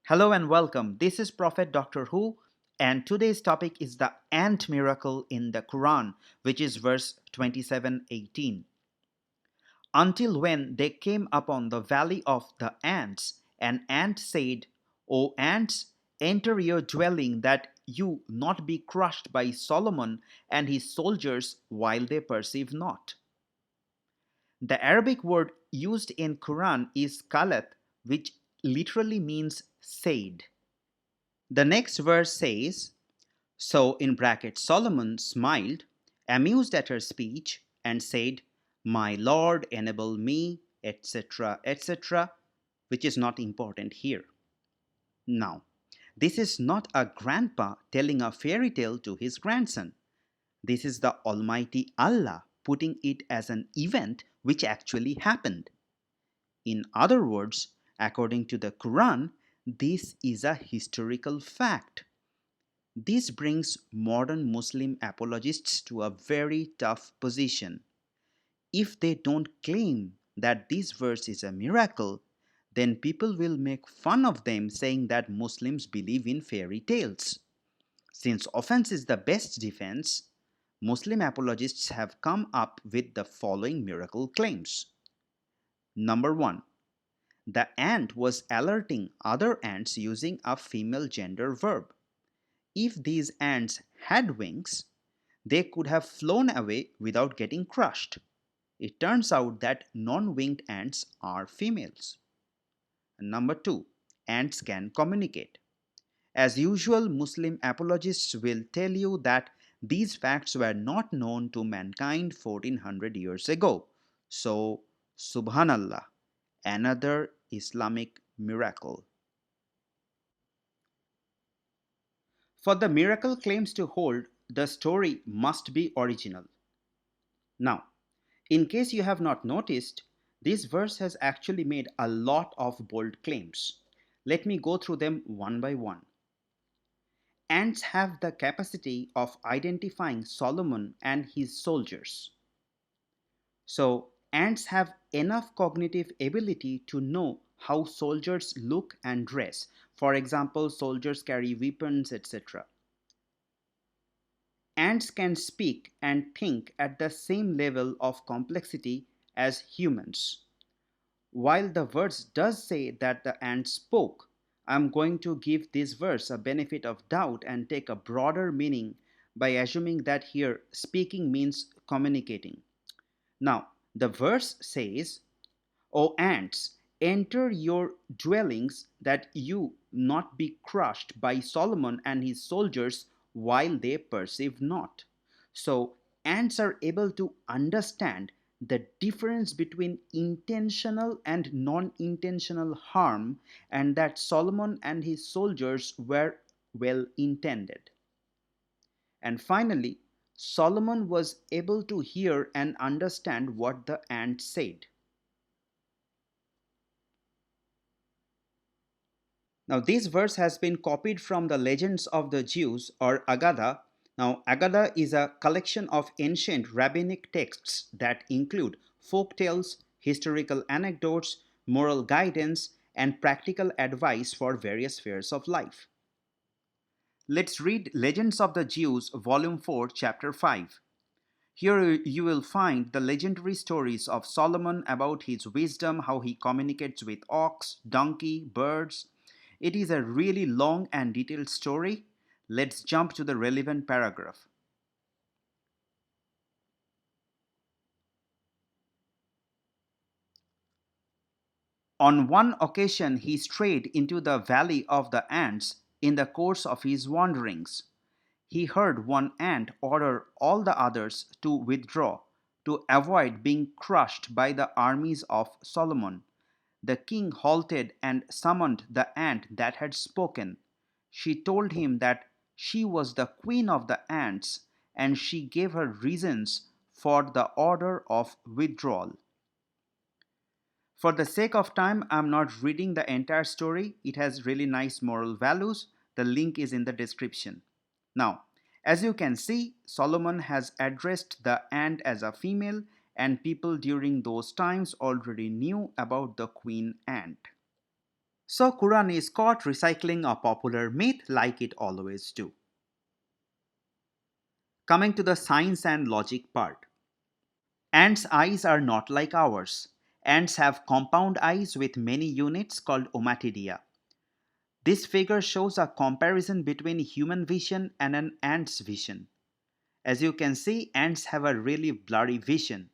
Hello and welcome. This is Prophet Doctor Who, and today's topic is the ant miracle in the Quran, which is verse 27:18. Until when they came upon the valley of the ants, an ant said, O ants, enter your dwelling that you not be crushed by Solomon and his soldiers while they perceive not. The Arabic word used in Quran is kalat, which literally means said. The next verse says, So in brackets, Solomon smiled, amused at her speech, and said, My Lord, enable me, etc., etc., which is not important here. Now, this is not a grandpa telling a fairy tale to his grandson. This is the Almighty Allah putting it as an event which actually happened. In other words, according to the Quran, this is a historical fact. This brings modern Muslim apologists to a very tough position. If they don't claim that this verse is a miracle, then people will make fun of them saying that Muslims believe in fairy tales. Since offense is the best defense, Muslim apologists have come up with the following miracle claims. Number 1. The ant was alerting other ants using a female gender verb. If these ants had wings, they could have flown away without getting crushed. It turns out that non winged ants are females. And number 2, ants can communicate. As usual, Muslim apologists will tell you that these facts were not known to mankind 1400 years ago. So, Subhanallah, another Islamic miracle. For the miracle claims to hold, the story must be original. Now, in case you have not noticed, this verse has actually made a lot of bold claims. Let me go through them one by one. Ants have the capacity of identifying Solomon and his soldiers. So, ants have enough cognitive ability to know how soldiers look and dress. For example, soldiers carry weapons, etc. Ants can speak and think at the same level of complexity as humans. While the verse does say that the ant spoke, I'm going to give this verse a benefit of doubt and take a broader meaning by assuming that here speaking means communicating. Now, the verse says, O ants, enter your dwellings that you not be crushed by Solomon and his soldiers while they perceive not. So, ants are able to understand the difference between intentional and non intentional harm, and that Solomon and his soldiers were well intended. And finally, Solomon was able to hear and understand what the ant said. Now, this verse has been copied from the Legends of the Jews or Agada. Now, Agada is a collection of ancient rabbinic texts that include folk tales, historical anecdotes, moral guidance, and practical advice for various spheres of life. Let's read Legends of the Jews, Volume 4, Chapter 5. Here you will find the legendary stories of Solomon about his wisdom, how he communicates with ox, donkey, birds. It is a really long and detailed story. Let's jump to the relevant paragraph. On one occasion, he strayed into the valley of the ants in the course of his wanderings. He heard one ant order all the others to withdraw to avoid being crushed by the armies of Solomon. The king halted and summoned the ant that had spoken. She told him that she was the queen of the ants, and she gave her reasons for the order of withdrawal. For the sake of time, I'm not reading the entire story. It has really nice moral values. The link is in the description. Now, as you can see, Solomon has addressed the ant as a female, and people during those times already knew about the queen ant. So Quran is caught recycling a popular myth like it always do. Coming to the science and logic part. Ants' eyes are not like ours. Ants have compound eyes with many units called ommatidia. This figure shows a comparison between human vision and an ant's vision. As you can see, ants have a really blurry vision.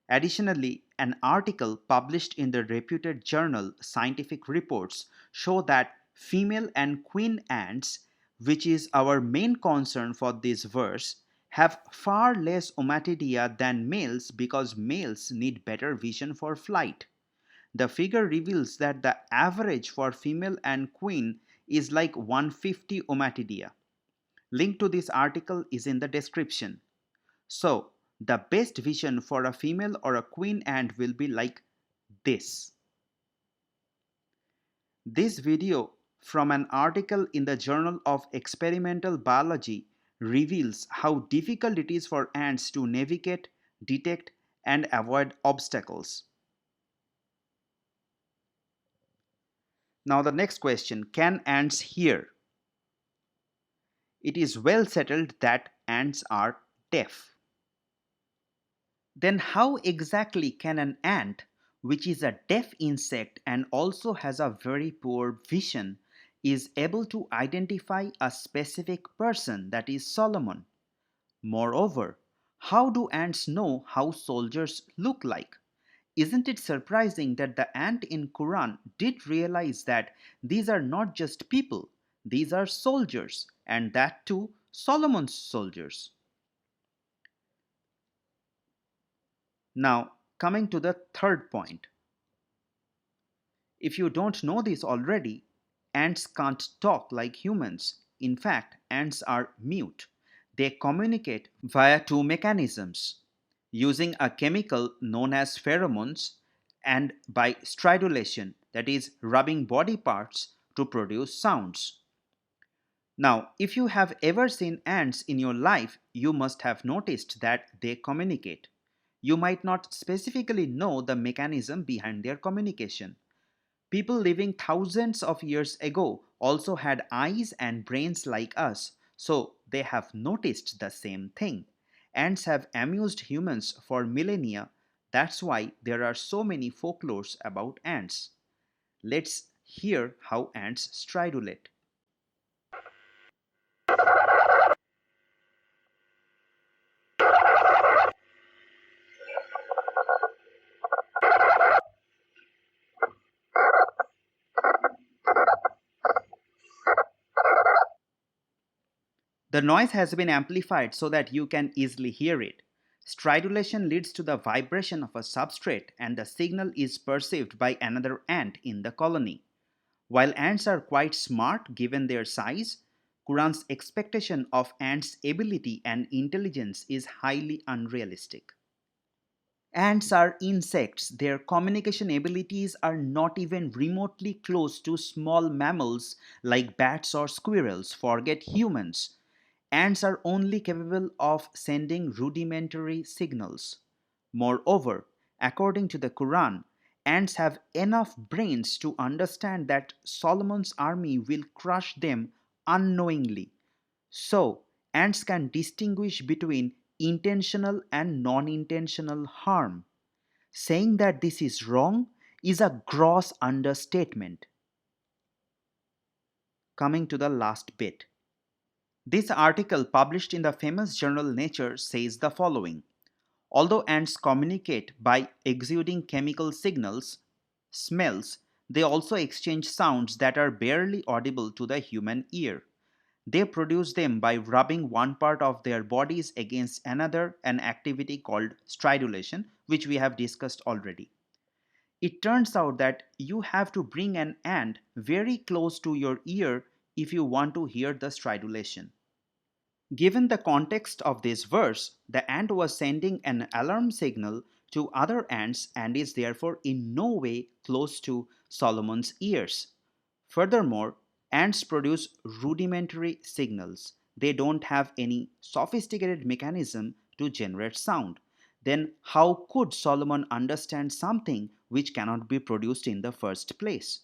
Additionally, an article published in the reputed journal Scientific Reports show that female and queen ants, which is our main concern for this verse, have far less ommatidia than males because males need better vision for flight. The figure reveals that the average for female and queen is like 150 ommatidia. Link to this article is in the description. So, the best vision for a female or a queen ant will be like this. This video from an article in the Journal of Experimental Biology reveals how difficult it is for ants to navigate, detect, and avoid obstacles. Now, the next question, can ants hear? It is well settled that ants are deaf. Then how exactly can an ant, which is a deaf insect and also has a very poor vision, is able to identify a specific person, that is Solomon? Moreover, how do ants know how soldiers look like? Isn't it surprising that the ant in Quran did realize that these are not just people, these are soldiers, and that too Solomon's soldiers? Now, coming to the third point. If you don't know this already, ants can't talk like humans. In fact, ants are mute. They communicate via two mechanisms, using a chemical known as pheromones and by stridulation, that is, rubbing body parts to produce sounds. Now, if you have ever seen ants in your life, you must have noticed that they communicate. You might not specifically know the mechanism behind their communication. People living thousands of years ago also had eyes and brains like us, so they have noticed the same thing. Ants have amused humans for millennia. That's why there are so many folklores about ants. Let's hear how ants stridulate. The noise has been amplified so that you can easily hear it. Stridulation leads to the vibration of a substrate and the signal is perceived by another ant in the colony. While ants are quite smart given their size, Quran's expectation of ants' ability and intelligence is highly unrealistic. Ants are insects. Their communication abilities are not even remotely close to small mammals like bats or squirrels. Forget humans. Ants are only capable of sending rudimentary signals. Moreover, according to the Quran, ants have enough brains to understand that Solomon's army will crush them unknowingly. So, ants can distinguish between intentional and non intentional harm. Saying that this is wrong is a gross understatement. Coming to the last bit. This article, published in the famous journal Nature, says the following. Although ants communicate by exuding chemical signals, smells, they also exchange sounds that are barely audible to the human ear. They produce them by rubbing one part of their bodies against another, an activity called stridulation, which we have discussed already. It turns out that you have to bring an ant very close to your ear if you want to hear the stridulation. Given the context of this verse, the ant was sending an alarm signal to other ants and is therefore in no way close to Solomon's ears. Furthermore, ants produce rudimentary signals. They don't have any sophisticated mechanism to generate sound. Then, how could Solomon understand something which cannot be produced in the first place?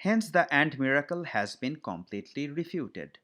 Hence, the ant miracle has been completely refuted.